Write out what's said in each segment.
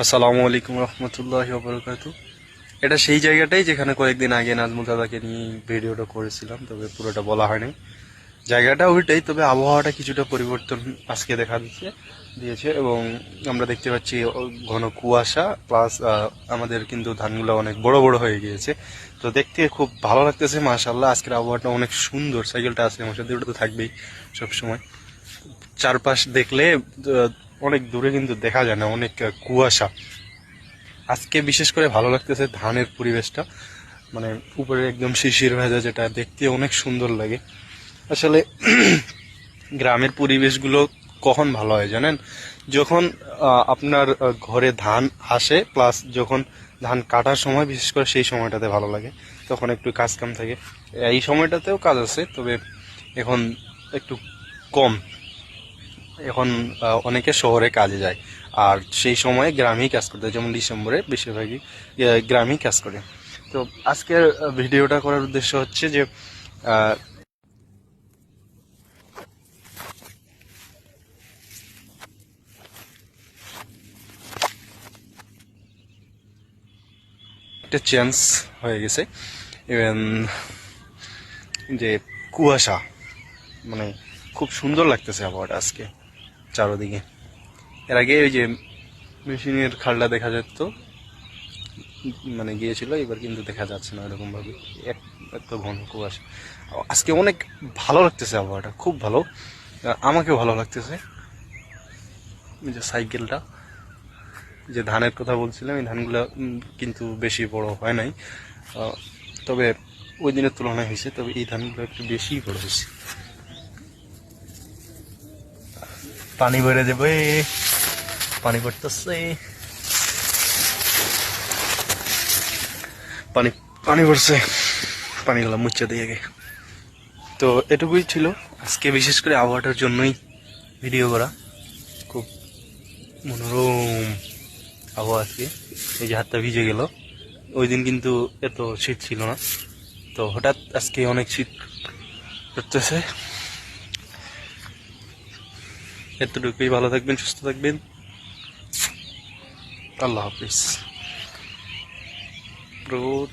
আসসালামু আলাইকুম রহমতুল্লাহি ওয়া বারাকাতুহু। এটা সেই জায়গাটাই যেখানে কয়েকদিন আগে নাজমুল দাদাকে নিয়ে ভিডিওটা করেছিলাম, তবে পুরোটা বলা হয়নি। জায়গাটা ওইটাই, তবে আবহাওয়াটা কিছুটা পরিবর্তন আজকে দেখা দিয়েছে এবং আমরা দেখতে পাচ্ছি ঘন কুয়াশা প্লাস আমাদের কিন্তু ধানগুলো অনেক বড় বড় হয়ে গিয়েছে। তো দেখতে খুব ভালো লাগতেছে মাশাআল্লাহ। আজকের আবহাওয়াটা অনেক সুন্দর। সাইকেলটা আছে আমার সাথে, ওটা তো থাকবেই সবসময়। চারপাশ দেখলে অনেক দূরে কিন্তু দেখা যায় না, অনেক কুয়াশা। আজকে বিশেষ করে ভালো লাগতেছে ধানের পরিবেশটা, মানে উপরে একদম শিশির ভেজা, যেটা দেখতে অনেক সুন্দর লাগে আসলে। গ্রামের পরিবেশগুলো কখন ভালো হয় জানেন? যখন আপনার ঘরে ধান আসে, প্লাস যখন ধান কাটার সময়, বিশেষ করে সেই সময়টাতে ভালো লাগে। তখন একটু কাজ কাম থাকে, এই সময়টাতেও কাজ আছে, তবে এখন একটু কম। এখন অনেকে শহরে কাজে যায়, আর সেই সময় গ্রামেই কাজ করতে হয়। যেমন ডিসেম্বরে বেশিরভাগই গ্রামেই কাজ করে। তো আজকের ভিডিওটা করার উদ্দেশ্য হচ্ছে যে একটা চেঞ্জ হয়ে গেছে। ইভেন যে কুয়াশা, মানে খুব সুন্দর লাগতেছে আবহাওয়াটা আজকে চারোদিকে। এর আগে ওই যে মেশিনের খালটা দেখা যেত, মানে গিয়েছিল, এবার কিন্তু দেখা যাচ্ছে না এরকম ভাবে, এত ঘন কুয়াশা। আজকে অনেক ভালো লাগতেছে আবহাওয়াটা, খুব ভালো। আমাকেও ভালো লাগতেছে। যে সাইকেলটা, যে ধানের কথা বলছিলাম, এই ধানগুলো কিন্তু বেশি বড় হয় নাই, তবে ওই দিনের তুলনায় হয়েছে, তবে এই ধানগুলো একটু বেশি বড় হয়েছে। পানি বেড়ে যাবে, পানি পড়তেছে, পানি পানি পড়ছে, পানিগুলো মুচ্ছে দিয়ে গে। তো এটুকুই ছিল আজকে, বিশেষ করে আবহাওয়াটার জন্যই ভিডিও করা। খুব মনোরম আবহাওয়া আজকে। এই যে হাতটা ভিজে গেল, ওই দিন কিন্তু এত শীত ছিল না, তো হঠাৎ আজকে অনেক শীত করতেছে। এতটুকুই, ভালো থাকবেন, সুস্থ থাকবেন, আল্লাহ হাফিজ। রোদ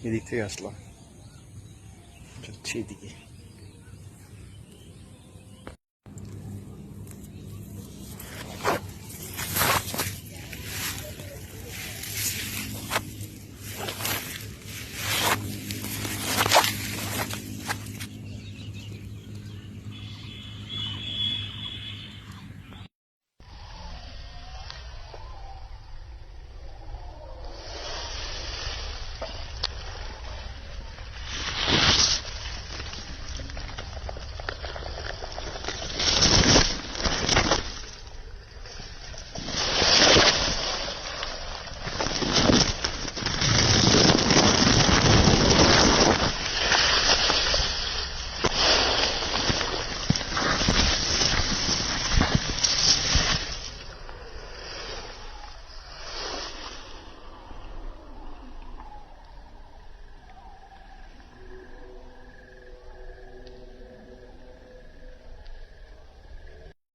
এদিক থেকে আসলাম, যাচ্ছি এদিকে।